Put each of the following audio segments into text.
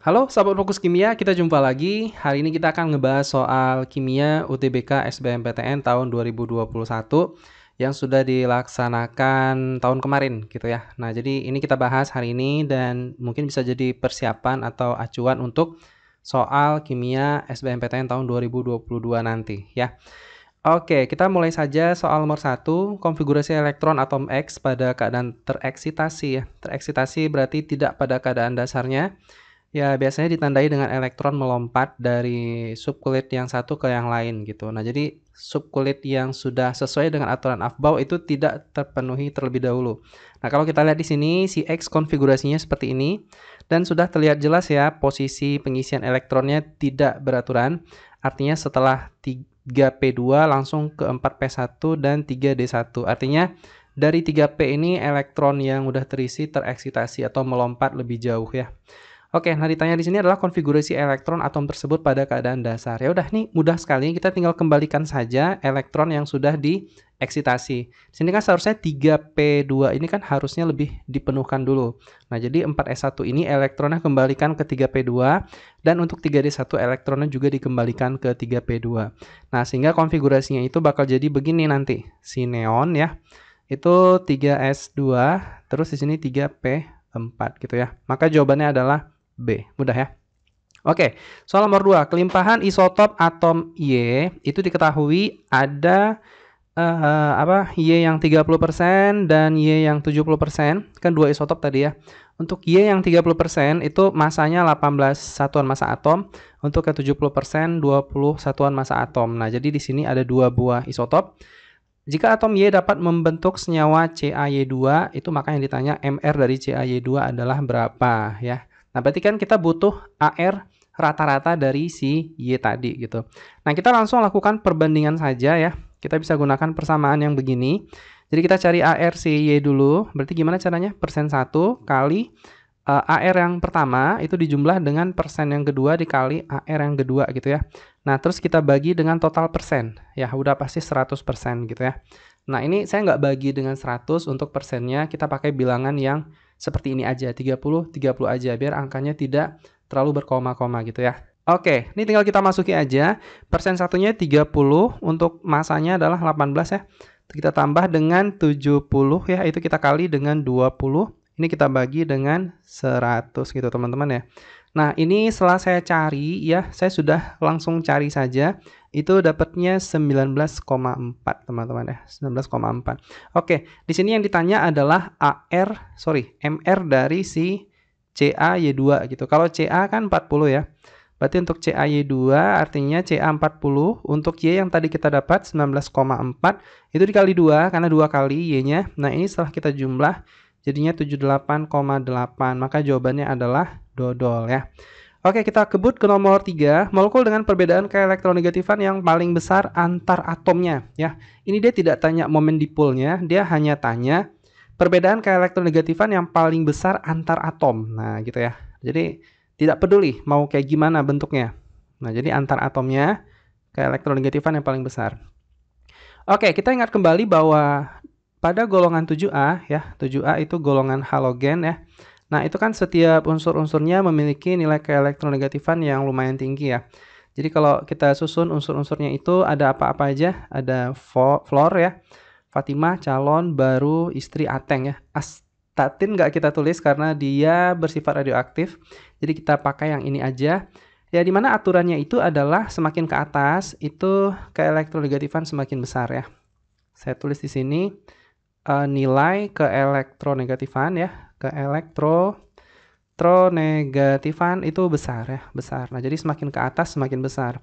Halo sahabat Fokus Kimia, kita jumpa lagi. Hari ini kita akan ngebahas soal kimia UTBK SBMPTN tahun 2021 yang sudah dilaksanakan tahun kemarin gitu ya. Nah, jadi ini kita bahas hari ini dan mungkin bisa jadi persiapan atau acuan untuk soal kimia SBMPTN tahun 2022 nanti ya. Oke, kita mulai saja soal nomor 1, konfigurasi elektron atom X pada keadaan tereksitasi ya. Tereksitasi berarti tidak pada keadaan dasarnya. Ya, biasanya ditandai dengan elektron melompat dari subkulit yang satu ke yang lain gitu. Nah, jadi subkulit yang sudah sesuai dengan aturan Aufbau itu tidak terpenuhi terlebih dahulu. Nah, kalau kita lihat di sini, si X konfigurasinya seperti ini dan sudah terlihat jelas ya posisi pengisian elektronnya tidak beraturan. Artinya setelah 3p2 langsung ke 4p1 dan 3d1. Artinya dari 3p ini elektron yang udah terisi tereksitasi atau melompat lebih jauh ya. Oke, nah ditanya di sini adalah konfigurasi elektron atom tersebut pada keadaan dasar. Ya udah nih, mudah sekali. Kita tinggal kembalikan saja elektron yang sudah dieksitasi. Di sini kan seharusnya 3p2 ini kan harusnya lebih dipenuhkan dulu. Nah, jadi 4s1 ini elektronnya kembalikan ke 3p2 dan untuk 3d1 elektronnya juga dikembalikan ke 3p2. Nah, sehingga konfigurasinya itu bakal jadi begini nanti. Si neon ya, itu 3s2, terus di sini 3p4 gitu ya. Maka jawabannya adalah B. Mudah ya. Oke, soal nomor 2. Kelimpahan isotop atom Y itu diketahui ada Y yang 30% dan Y yang 70%. Kan dua isotop tadi ya. Untuk Y yang 30% itu masanya 18 satuan massa atom. Untuk yang 70% 20 satuan massa atom. Nah, jadi di sini ada dua buah isotop. Jika atom Y dapat membentuk senyawa CaY2, itu maka yang ditanya MR dari CaY2 adalah berapa ya. Nah, berarti kan kita butuh AR rata-rata dari si Y tadi gitu. Nah, kita langsung lakukan perbandingan saja ya. Kita bisa gunakan persamaan yang begini. Jadi kita cari AR si Y dulu. Berarti gimana caranya? Persen 1 kali AR yang pertama itu dijumlah dengan persen yang kedua dikali AR yang kedua gitu ya. Nah, terus kita bagi dengan total persen. Ya, udah pasti 100% gitu ya. Nah, ini saya nggak bagi dengan 100 untuk persennya. Kita pakai bilangan yang seperti ini aja, 30 aja biar angkanya tidak terlalu berkoma-koma gitu ya. Oke, ini tinggal kita masuki aja. Persen satunya 30, untuk masanya adalah 18 ya. Kita tambah dengan 70 ya, itu kita kali dengan 20. Ini kita bagi dengan 100 gitu teman-teman ya. Nah, ini setelah saya cari ya, saya sudah langsung cari saja. Itu dapatnya 19,4 teman-teman ya, 19,4. Oke, di sini yang ditanya adalah MR dari si CaY2 gitu. Kalau Ca kan 40 ya. Berarti untuk CaY2 artinya Ca 40, untuk Y yang tadi kita dapat 19,4 itu dikali 2 karena 2 kali Y-nya. Nah, ini setelah kita jumlah jadinya 78,8. Maka jawabannya adalah dodol ya. Oke, kita kebut ke nomor 3. Molekul dengan perbedaan keelektronegatifan yang paling besar antar atomnya ya. Ini dia tidak tanya momen dipolnya, dia hanya tanya perbedaan keelektronegatifan yang paling besar antar atom. Nah, gitu ya. Jadi tidak peduli mau kayak gimana bentuknya. Nah, jadi antar atomnya keelektronegatifan yang paling besar. Oke, kita ingat kembali bahwa pada golongan 7A ya, 7A itu golongan halogen ya. Nah, itu kan setiap unsur-unsurnya memiliki nilai keelektronegatifan yang lumayan tinggi ya. Jadi kalau kita susun unsur-unsurnya itu ada apa-apa aja? Ada Flor ya, Fatimah, calon, baru, istri, Ateng ya. Astatin nggak kita tulis karena dia bersifat radioaktif. Jadi kita pakai yang ini aja. Ya, dimana aturannya itu adalah semakin ke atas itu keelektronegatifan semakin besar ya. Saya tulis di sini nilai keelektronegatifan ya. Keelektronegatifan itu besar ya, besar. Nah, jadi semakin ke atas semakin besar.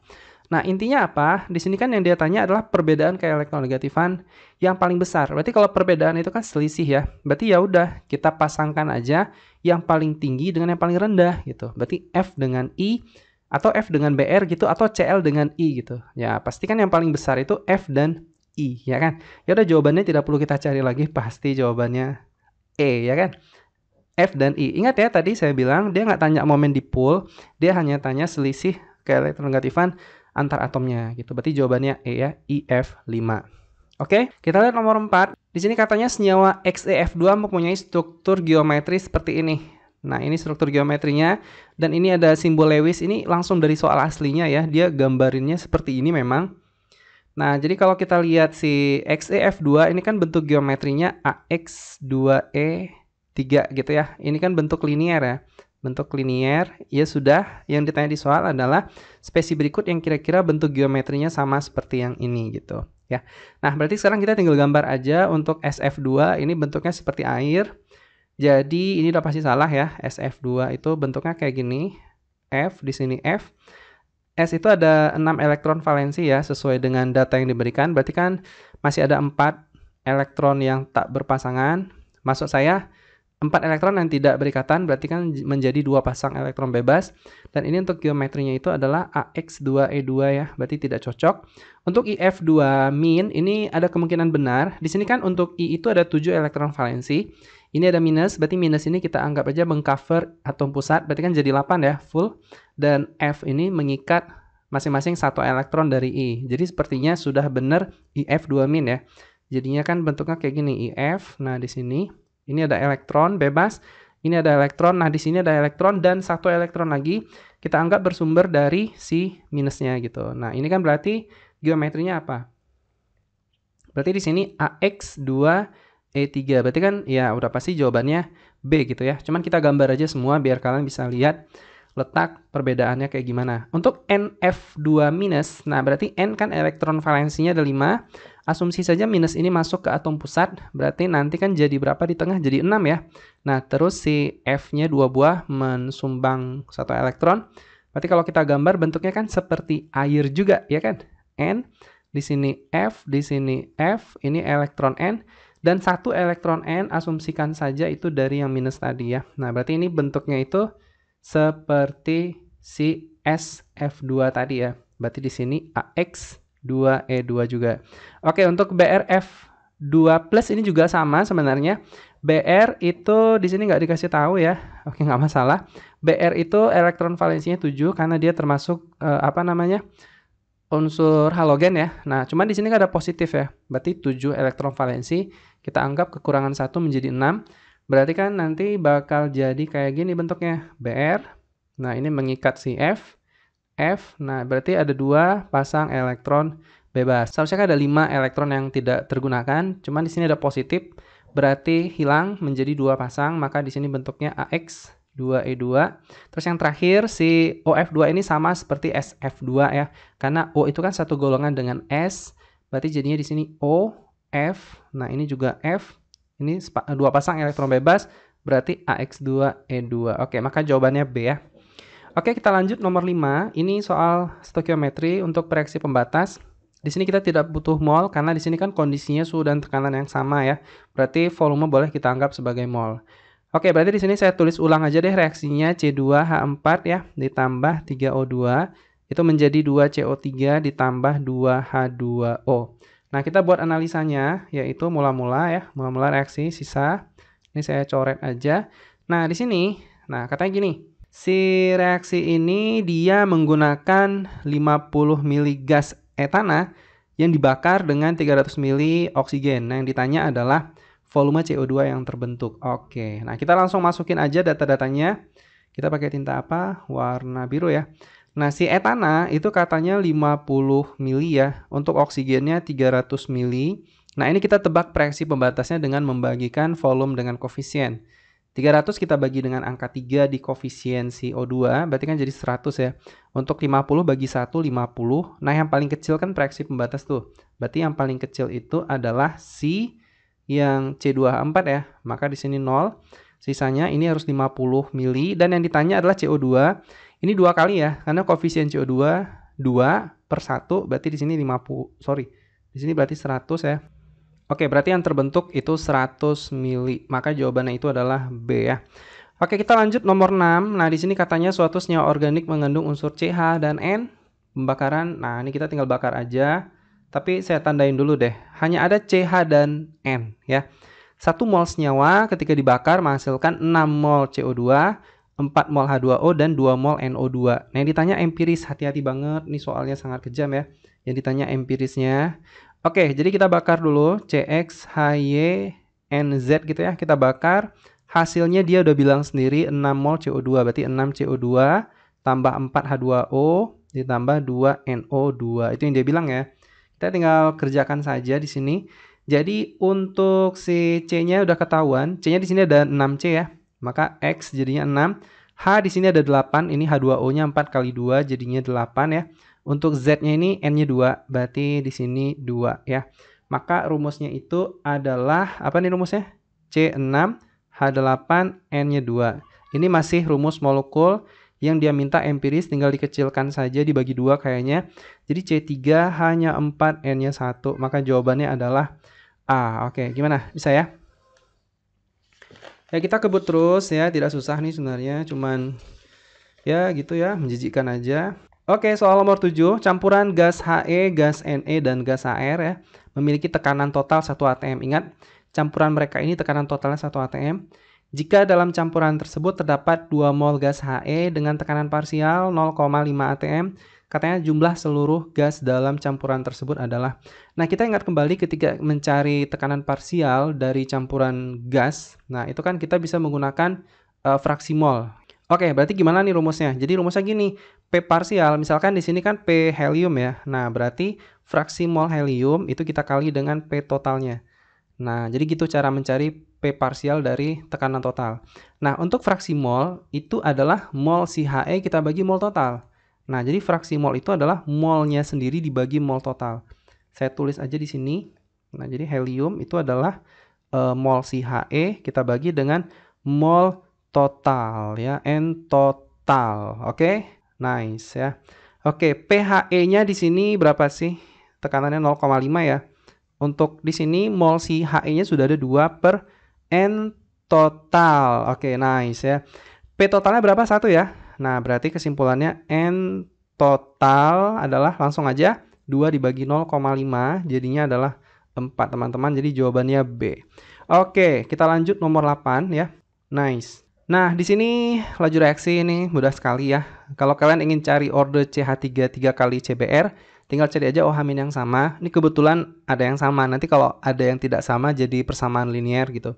Nah, intinya apa? Di sini kan yang dia tanya adalah perbedaan keelektronegatifan yang paling besar. Berarti kalau perbedaan itu kan selisih ya. Berarti ya udah, kita pasangkan aja yang paling tinggi dengan yang paling rendah gitu. Berarti F dengan I atau F dengan BR gitu atau CL dengan I gitu. Ya, pastikan yang paling besar itu F dan I ya kan. Ya udah, jawabannya tidak perlu kita cari lagi, pasti jawabannya E ya kan. F dan I. Ingat ya, tadi saya bilang dia nggak tanya momen dipol, dia hanya tanya selisih keelektronegatifan antar atomnya gitu. Berarti jawabannya E ya, IF5. Oke, kita lihat nomor 4. Di sini katanya senyawa XeF2 mempunyai struktur geometri seperti ini. Nah, ini struktur geometrinya. Dan ini ada simbol Lewis. Ini langsung dari soal aslinya ya. Dia gambarinnya seperti ini memang. Nah, jadi kalau kita lihat si XEF2 ini kan bentuk geometrinya AX2E3 gitu ya. Ini kan bentuk linier ya. Bentuk linier, ya sudah. Yang ditanya di soal adalah spesi berikut yang kira-kira bentuk geometrinya sama seperti yang ini gitu ya. Nah, berarti sekarang kita tinggal gambar aja untuk SF2. Ini bentuknya seperti air. Jadi ini udah pasti salah ya. SF2 itu bentuknya kayak gini. F di sini F. S itu ada 6 elektron valensi ya, sesuai dengan data yang diberikan. Berarti kan masih ada 4 elektron yang tak berpasangan. Maksud saya 4 elektron yang tidak berikatan, berarti kan menjadi 2 pasang elektron bebas. Dan ini untuk geometrinya itu adalah AX2E2 ya, berarti tidak cocok. Untuk IF2 min, ini ada kemungkinan benar. Di sini kan untuk I itu ada 7 elektron valensi. Ini ada minus, berarti minus ini kita anggap aja mengcover atom pusat, berarti kan jadi 8 ya, full. Dan F ini mengikat masing-masing 1 elektron dari I. Jadi sepertinya sudah benar IF2 min ya. Jadinya kan bentuknya kayak gini, IF. Nah, di sini ini ada elektron bebas, ini ada elektron. Nah, di sini ada elektron dan 1 elektron lagi kita anggap bersumber dari si minusnya gitu. Nah, ini kan berarti geometrinya apa? Berarti di sini AX2E3. Berarti kan ya udah pasti jawabannya B gitu ya. Cuman kita gambar aja semua biar kalian bisa lihat letak perbedaannya kayak gimana. Untuk NF2 minus, nah berarti N kan elektron valensinya ada 5. Asumsi saja minus ini masuk ke atom pusat, berarti nanti kan jadi berapa di tengah? Jadi 6 ya. Nah, terus si F-nya 2 buah mensumbang 1 elektron. Berarti kalau kita gambar bentuknya kan seperti air juga, ya kan? N, di sini F, di sini F, ini elektron N. Dan 1 elektron N, asumsikan saja itu dari yang minus tadi ya. Nah, berarti ini bentuknya itu seperti si SF2 tadi ya. Berarti di sini AX2E2 juga. Oke, untuk BRF2 plus ini juga sama sebenarnya. BR itu di sini nggak dikasih tahu ya. Oke, nggak masalah. BR itu elektron valensinya 7 karena dia termasuk unsur halogen ya. Nah, cuman di sini nggak ada positif ya. Berarti 7 elektron valensi. Kita anggap kekurangan 1 menjadi 6. Berarti kan nanti bakal jadi kayak gini bentuknya. BR. Nah, ini mengikat si F. F. Nah, berarti ada 2 pasang elektron bebas. Seharusnya kan ada 5 elektron yang tidak tergunakan. Cuman di sini ada positif. Berarti hilang menjadi 2 pasang. Maka di sini bentuknya AX2E2. Terus yang terakhir si OF2 ini sama seperti SF2 ya. Karena O itu kan satu golongan dengan S. Berarti jadinya di sini O, F. Nah, ini juga F. Ini 2 pasang elektron bebas, berarti AX2E2. Oke, maka jawabannya B ya. Oke, kita lanjut nomor 5. Ini soal stoikiometri untuk reaksi pembatas. Di sini kita tidak butuh mol, karena di sini kan kondisinya suhu dan tekanan yang sama ya. Berarti volume boleh kita anggap sebagai mol. Oke, berarti di sini saya tulis ulang aja deh reaksinya C2H4 ya, ditambah 3O2. Itu menjadi 2CO3 ditambah 2H2O. Nah, kita buat analisanya, yaitu mula-mula ya, mula-mula reaksi, sisa. Ini saya coret aja. Nah, di sini, nah katanya gini, si reaksi ini dia menggunakan 50 mili gas etana yang dibakar dengan 300 mili oksigen. Nah, yang ditanya adalah volume CO2 yang terbentuk. Oke, nah kita langsung masukin aja data-datanya. Kita pakai tinta apa? Warna biru ya. Nah, si etana itu katanya 50 mili ya, untuk oksigennya 300 mili. Nah, ini kita tebak reaksi pembatasnya dengan membagikan volume dengan koefisien. 300 kita bagi dengan angka 3 di koefisien si O2, berarti kan jadi 100 ya. Untuk 50 bagi 1, 50. Nah, yang paling kecil kan reaksi pembatas tuh. Berarti yang paling kecil itu adalah si yang C2H4 ya. Maka di sini 0. Sisanya ini harus 50 mili. Dan yang ditanya adalah CO2. Ini 2 kali ya, karena koefisien CO2 2/1, berarti di sini 50, di sini berarti 100 ya. Oke, berarti yang terbentuk itu 100 mili, maka jawabannya itu adalah B ya. Oke, kita lanjut nomor 6. Nah, di sini katanya suatu senyawa organik mengandung unsur CH dan N. Pembakaran, nah ini kita tinggal bakar aja. Tapi saya tandain dulu deh, hanya ada CH dan N ya. 1 mol senyawa ketika dibakar menghasilkan 6 mol CO2, 4 mol H2O dan 2 mol NO2. Nah, yang ditanya empiris, hati-hati banget, ini soalnya sangat kejam ya. Yang ditanya empirisnya. Oke, jadi kita bakar dulu CX, HY, NZ gitu ya. Kita bakar hasilnya dia udah bilang sendiri 6 mol CO2, berarti 6 CO2 tambah 4 H2O ditambah 2 NO2. Itu yang dia bilang ya. Kita tinggal kerjakan saja di sini. Jadi untuk si C-nya udah ketahuan. C-nya di sini ada 6C ya. Maka X jadinya 6. H di sini ada 8. Ini H2O-nya 4 kali 2 jadinya 8 ya. Untuk Z-nya ini N-nya 2. Berarti di sini 2 ya. Maka rumusnya itu adalah apa nih rumusnya? C6 H8 N-nya 2. Ini masih rumus molekul yang dia minta empiris, tinggal dikecilkan saja dibagi 2 kayaknya. Jadi C3 hanya 4 N-nya 1. Maka jawabannya adalah A. Oke, gimana? Bisa ya? Ya kita kebut terus ya, tidak susah nih sebenarnya, cuman ya gitu ya, menjijikkan aja. Oke, soal nomor 7, campuran gas He, gas Ne, dan gas Ar ya, memiliki tekanan total 1 atm. Ingat, campuran mereka ini tekanan totalnya 1 atm. Jika dalam campuran tersebut terdapat 2 mol gas He dengan tekanan parsial 0,5 atm, katanya jumlah seluruh gas dalam campuran tersebut adalah. Nah, kita ingat kembali ketika mencari tekanan parsial dari campuran gas. Nah, itu kan kita bisa menggunakan fraksi mol. Oke, berarti gimana nih rumusnya? Jadi rumusnya gini, P parsial, misalkan di sini kan P helium ya. Nah, berarti fraksi mol helium itu kita kali dengan P totalnya. Nah, jadi gitu cara mencari P parsial dari tekanan total. Nah, untuk fraksi mol itu adalah mol si He kita bagi mol total. Nah, jadi fraksi mol itu adalah molnya sendiri dibagi mol total. Saya tulis aja di sini. Nah, jadi helium itu adalah mol si He kita bagi dengan mol total ya, N total. Oke, nice ya. Oke, pHe-nya di sini berapa sih? Tekanannya 0,5 ya. Untuk di sini mol si He-nya sudah ada 2 per N total. Oke, nice ya. P totalnya berapa? 1 ya. Nah, berarti kesimpulannya N total adalah langsung aja 2 dibagi 0,5 jadinya adalah 4 teman-teman. Jadi jawabannya B. Oke, kita lanjut nomor 8 ya. Nice. Nah, di sini laju reaksi ini mudah sekali ya. Kalau kalian ingin cari order CH3 3 kali CBr, tinggal cari aja OH- yang sama. Ini kebetulan ada yang sama. Nanti kalau ada yang tidak sama jadi persamaan linear gitu.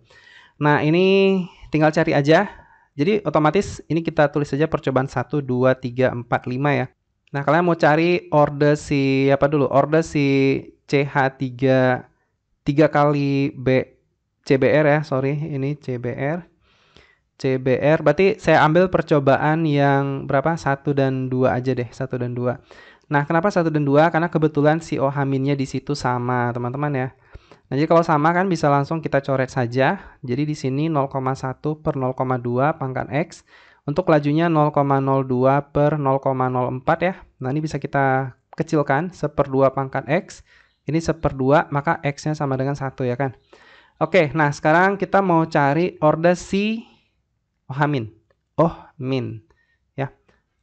Nah, ini tinggal cari aja. Jadi otomatis ini kita tulis saja percobaan 1, 2, 3, 4, 5 ya. Nah, kalian mau cari order si apa dulu? Order si CH3 3 kali B CBr ya. Sorry, ini CBr. CBr berarti saya ambil percobaan yang berapa? 1 dan 2 aja deh, 1 dan 2. Nah, kenapa 1 dan 2? Karena kebetulan si OH-nya di situ sama, teman-teman ya. Nah, jadi kalau sama kan bisa langsung kita coret saja. Jadi di sini 0,1 per 0,2 pangkat X. Untuk lajunya 0,02 per 0,04 ya. Nah, ini bisa kita kecilkan, 1/2 pangkat X. Ini 1/2, maka X-nya sama dengan 1 ya kan. Oke, nah sekarang kita mau cari order si OH-. OH- ya.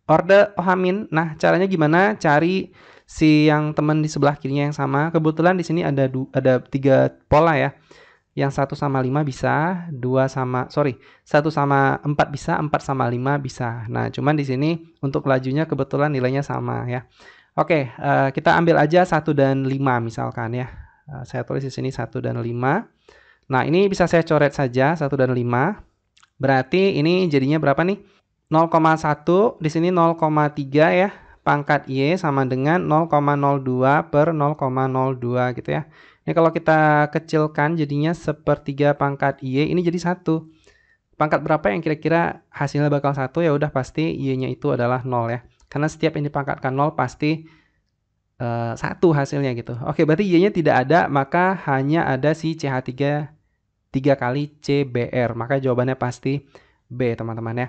Order OH-. Nah, caranya gimana? Cari si yang teman di sebelah kirinya yang sama. Kebetulan di sini ada 3 pola ya. Yang 1 sama 5 bisa, 1 sama 4 bisa, 4 sama 5 bisa. Nah, cuman di sini untuk lajunya kebetulan nilainya sama ya. Oke, kita ambil aja 1 dan 5 misalkan ya. Saya tulis di sini 1 dan 5. Nah, ini bisa saya coret saja 1 dan 5. Berarti ini jadinya berapa nih? 0,1 di sini 0,3 ya. Pangkat Y sama dengan 0,02 per 0,02 gitu ya. Ini kalau kita kecilkan jadinya 1/3 pangkat Y, ini jadi 1. Pangkat berapa yang kira-kira hasilnya bakal 1? Ya udah pasti Y-nya itu adalah 0 ya. Karena setiap yang dipangkatkan 0 pasti 1 hasilnya gitu. Oke, berarti Y-nya tidak ada, maka hanya ada si CH3 3 kali CBr. Maka jawabannya pasti B, teman-teman ya.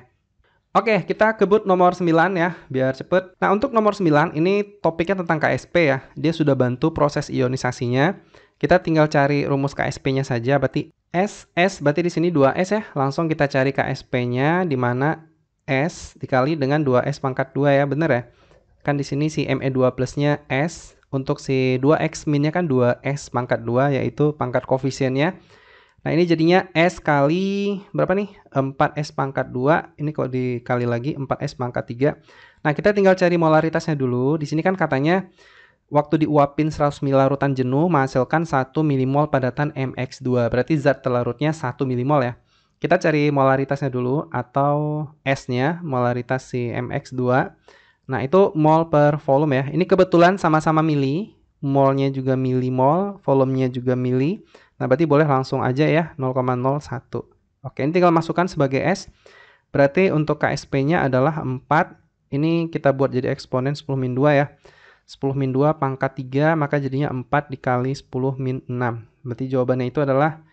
Oke, kita kebut nomor 9 ya, biar cepet. Nah, untuk nomor 9 ini topiknya tentang KSP ya. Dia sudah bantu proses ionisasinya. Kita tinggal cari rumus KSP-nya saja. Berarti S berarti di sini 2S ya. Langsung kita cari KSP-nya di mana S dikali dengan 2S pangkat 2 ya, bener ya? Kan di sini si Me2 plusnya S. Untuk si 2X minnya kan 2S pangkat 2, yaitu pangkat koefisiennya. Nah, ini jadinya S kali berapa nih? 4S pangkat 2. Ini kalau dikali lagi 4S pangkat 3. Nah, kita tinggal cari molaritasnya dulu. Di sini kan katanya waktu diuapin 100 ml larutan jenuh menghasilkan 1 milimol padatan MX2. Berarti zat terlarutnya 1 milimol ya. Kita cari molaritasnya dulu atau S-nya, molaritas si MX2. Nah, itu mol per volume ya. Ini kebetulan sama-sama mili, molnya juga milimol, volumenya juga mili. Nah, berarti boleh langsung aja ya 0,01. Oke, ini tinggal masukkan sebagai S. Berarti untuk KSP-nya adalah 4. Ini kita buat jadi eksponen 10 min 2 ya. 10 min 2 pangkat 3, maka jadinya 4 dikali 10 min 6. Berarti jawabannya itu adalah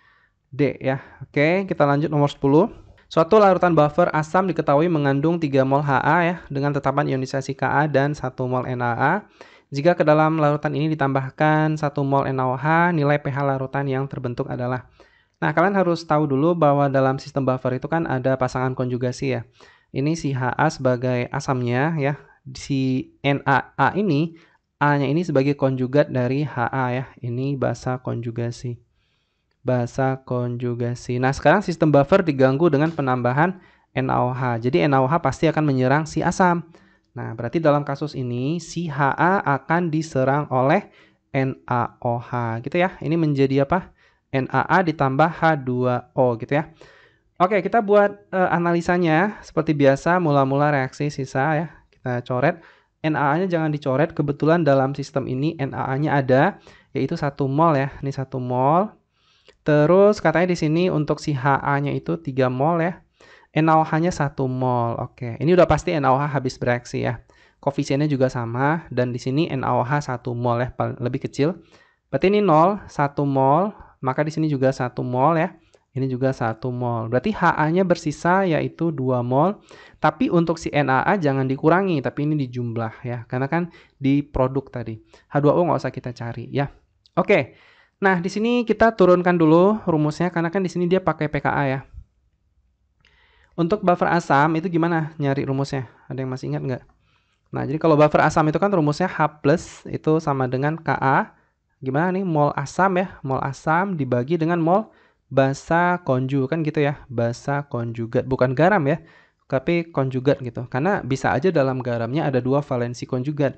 D ya. Oke, kita lanjut nomor 10. Suatu larutan buffer asam diketahui mengandung 3 mol Ha ya dengan tetapan ionisasi Ka dan 1 mol NaA. Jika ke dalam larutan ini ditambahkan 1 mol NaOH, nilai pH larutan yang terbentuk adalah. Nah, kalian harus tahu dulu bahwa dalam sistem buffer itu kan ada pasangan konjugasi ya. Ini si Ha sebagai asamnya ya. Si NaA ini, A-nya ini sebagai konjugat dari Ha ya. Ini bahasa konjugasi. Nah, sekarang sistem buffer diganggu dengan penambahan NaOH. Jadi NaOH pasti akan menyerang si asam. Nah, berarti dalam kasus ini si Ha akan diserang oleh NaOH gitu ya. Ini menjadi apa? NaA ditambah H2O gitu ya. Oke, kita buat analisanya seperti biasa, mula-mula reaksi sisa ya. Kita coret. NaA-nya jangan dicoret, kebetulan dalam sistem ini NaA-nya ada, yaitu 1 mol ya. Ini 1 mol. Terus katanya di sini untuk si Ha-nya itu 3 mol ya. NaOH-nya 1 mol. Oke, ini udah pasti NaOH habis bereaksi ya. Koefisiennya juga sama dan di sini NaOH 1 mol ya, lebih kecil. Berarti ini 0, 1 mol, maka di sini juga 1 mol ya. Ini juga 1 mol. Berarti Ha-nya bersisa yaitu 2 mol. Tapi untuk si NaA jangan dikurangi, tapi ini dijumlah ya. Karena kan di produk tadi. H2O nggak usah kita cari ya. Oke. Nah, di sini kita turunkan dulu rumusnya karena kan di sini dia pakai pKa ya. Untuk buffer asam itu gimana nyari rumusnya? Ada yang masih ingat nggak? Nah, jadi kalau buffer asam itu kan rumusnya H+ itu sama dengan Ka. Gimana nih? Mol asam ya. Mol asam dibagi dengan mol basa konju kan gitu ya. Basa konjugat. Bukan garam ya, tapi konjugat gitu. Karena bisa aja dalam garamnya ada 2 valensi konjugat.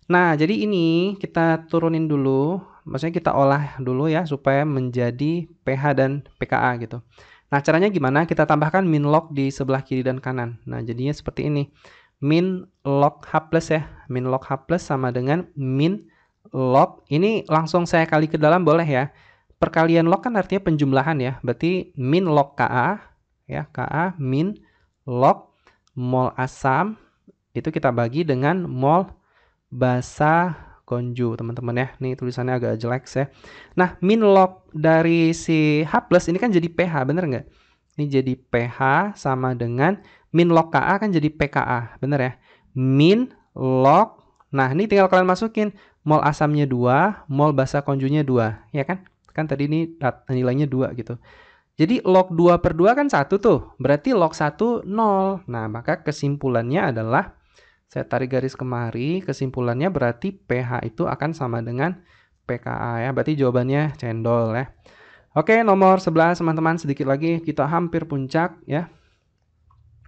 Nah, jadi ini kita turunin dulu, maksudnya kita olah dulu ya supaya menjadi pH dan pKa gitu. Nah, caranya gimana? Kita tambahkan min log di sebelah kiri dan kanan. Nah, jadinya seperti ini. Min log H+ ya. Min log H+ sama dengan min log. Ini langsung saya kali ke dalam boleh ya. Perkalian log kan artinya penjumlahan ya. Berarti min log Ka ya, Ka min log mol asam itu kita bagi dengan mol basa konju teman-teman ya. Nih tulisannya agak jelek ya. Nah, min log dari si H+ ini kan jadi pH, bener nggak? Ini jadi pH sama dengan min log Ka kan jadi pKa, bener ya? Min log, nah ini tinggal kalian masukin mol asamnya 2, mol basa konjunya 2, ya kan? Kan tadi ini nilainya 2 gitu. Jadi log 2 per 2 kan 1 tuh, berarti log 1 0. Nah, maka kesimpulannya adalah saya tarik garis kemari, kesimpulannya berarti pH itu akan sama dengan pKa ya. Berarti jawabannya cendol ya. Oke, nomor 11 teman-teman, sedikit lagi kita hampir puncak ya.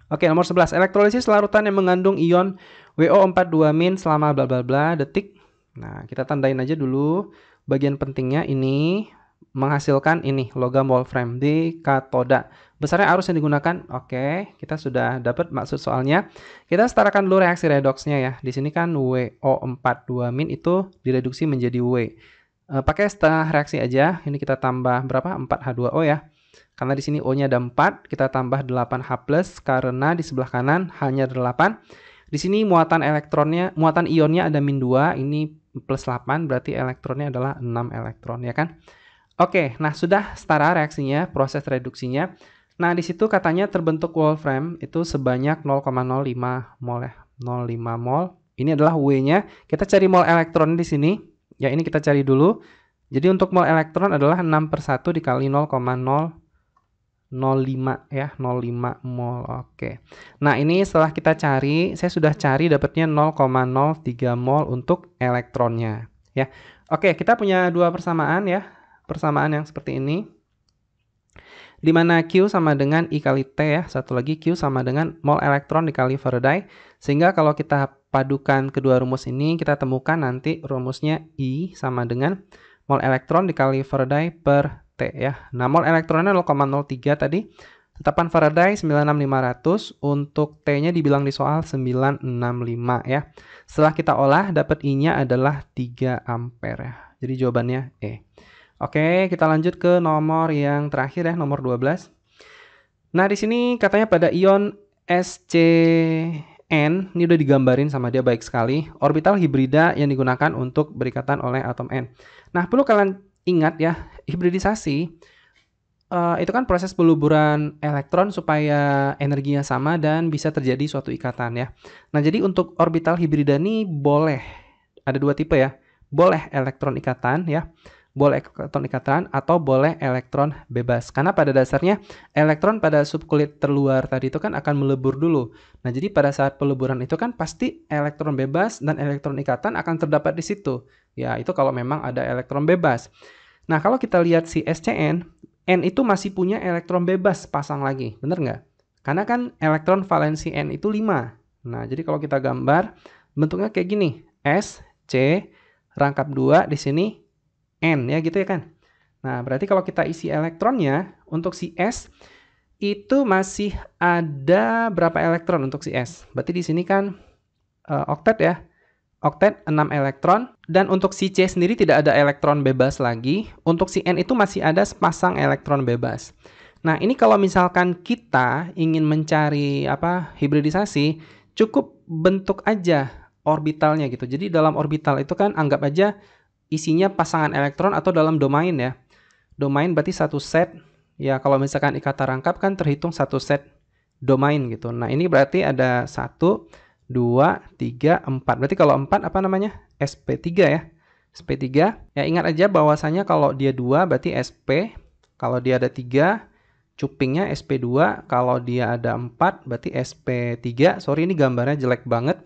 Oke, nomor 11, elektrolisis larutan yang mengandung ion WO42- selama bla bla bla detik. Nah, kita tandain aja dulu bagian pentingnya ini menghasilkan ini logam wolfram di katoda. Besarnya arus yang digunakan. Oke, kita sudah dapat maksud soalnya. Kita setarakan dulu reaksi redoksnya ya. Di sini kan WO42- itu direduksi menjadi W. Pakai setengah reaksi aja. Ini kita tambah berapa? 4H2O ya. Karena di sini O-nya ada 4, kita tambah 8H+ karena di sebelah kanan hanya 8. Di sini muatan elektronnya, muatan ionnya ada -2, ini +8, berarti elektronnya adalah 6 elektron ya kan? Oke, nah sudah setara reaksinya, proses reduksinya. Nah, di situ katanya terbentuk wolfram itu sebanyak 0,05 mol ya. 0,5 mol. Ini adalah W-nya. Kita cari mol elektron di sini. Ya, ini kita cari dulu. Jadi untuk mol elektron adalah 6/1 dikali 0,005 ya, 0,5 mol. Oke. Nah, ini setelah kita cari, saya sudah cari dapatnya 0,03 mol untuk elektronnya ya. Oke, kita punya dua persamaan ya. Persamaan yang seperti ini. Di mana Q sama dengan I kali T ya. Satu lagi Q sama dengan mol elektron dikali Faraday. Sehingga kalau kita padukan kedua rumus ini, kita temukan nanti rumusnya I sama dengan mol elektron dikali Faraday per T ya. Nah, mol elektronnya 0,03 tadi. Tetapan Faraday 96500, untuk T-nya dibilang di soal 965 ya. Setelah kita olah, dapat I-nya adalah 3 ampere ya. Jadi jawabannya E. Oke, kita lanjut ke nomor yang terakhir ya, nomor 12. Nah, di sini katanya pada ion SCN, ini udah digambarin sama dia baik sekali, orbital hibrida yang digunakan untuk berikatan oleh atom N. Nah, perlu kalian ingat ya, hibridisasi itu kan proses peluburan elektron supaya energinya sama dan bisa terjadi suatu ikatan ya. Nah, jadi untuk orbital hibrida ini boleh, ada dua tipe ya, boleh elektron ikatan ya, boleh elektron ikatan atau boleh elektron bebas. Karena pada dasarnya elektron pada subkulit terluar tadi itu kan akan melebur dulu. Nah, jadi pada saat peluburan itu kan pasti elektron bebas dan elektron ikatan akan terdapat di situ. Ya, itu kalau memang ada elektron bebas. Nah, kalau kita lihat si SCN, N itu masih punya elektron bebas pasang lagi, bener nggak? Karena kan elektron valensi N itu 5. Nah, jadi kalau kita gambar, bentuknya kayak gini. S, C, rangkap 2, di sini N, ya gitu ya kan? Nah, berarti kalau kita isi elektronnya, untuk si S, itu masih ada berapa elektron untuk si S? Berarti di sini kan oktet ya. Oktet 6 elektron, dan untuk si C sendiri tidak ada elektron bebas lagi. Untuk si N itu masih ada sepasang elektron bebas. Nah, ini kalau misalkan kita ingin mencari hibridisasi, cukup bentuk aja orbitalnya gitu. Jadi dalam orbital itu kan anggap aja isinya pasangan elektron atau dalam domain ya. Domain berarti satu set. Ya, kalau misalkan ikatan rangkap kan terhitung satu set domain gitu. Nah, ini berarti ada 1, 2, 3, 4. Berarti kalau 4 apa namanya? SP3 ya. SP3. Ya, ingat aja bahwasanya kalau dia 2 berarti SP. Kalau dia ada 3, cupingnya SP2. Kalau dia ada 4 berarti SP3. Sorry, ini gambarnya jelek banget.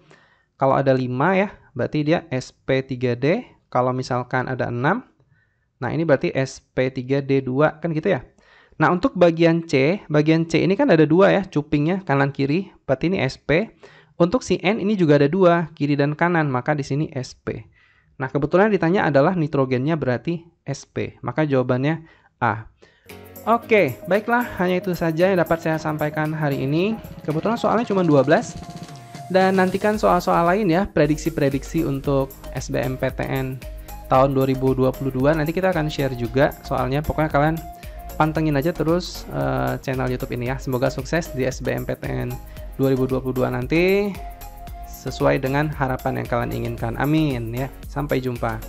Kalau ada 5 ya, berarti dia SP3D. Kalau misalkan ada 6, nah ini berarti SP3D2 kan gitu ya. Nah, untuk bagian C ini kan ada 2 ya, cupingnya kanan kiri. Berarti ini SP. Untuk si N ini juga ada 2, kiri dan kanan, maka di sini SP. Nah, kebetulan ditanya adalah nitrogennya berarti SP, maka jawabannya A. Oke, baiklah, hanya itu saja yang dapat saya sampaikan hari ini. Kebetulan soalnya cuma 12. Dan nantikan soal-soal lain ya, prediksi-prediksi untuk SBMPTN tahun 2022. Nanti kita akan share juga soalnya, pokoknya kalian pantengin aja terus channel YouTube ini ya. Semoga sukses di SBMPTN 2022 nanti sesuai dengan harapan yang kalian inginkan. Amin ya. Sampai jumpa.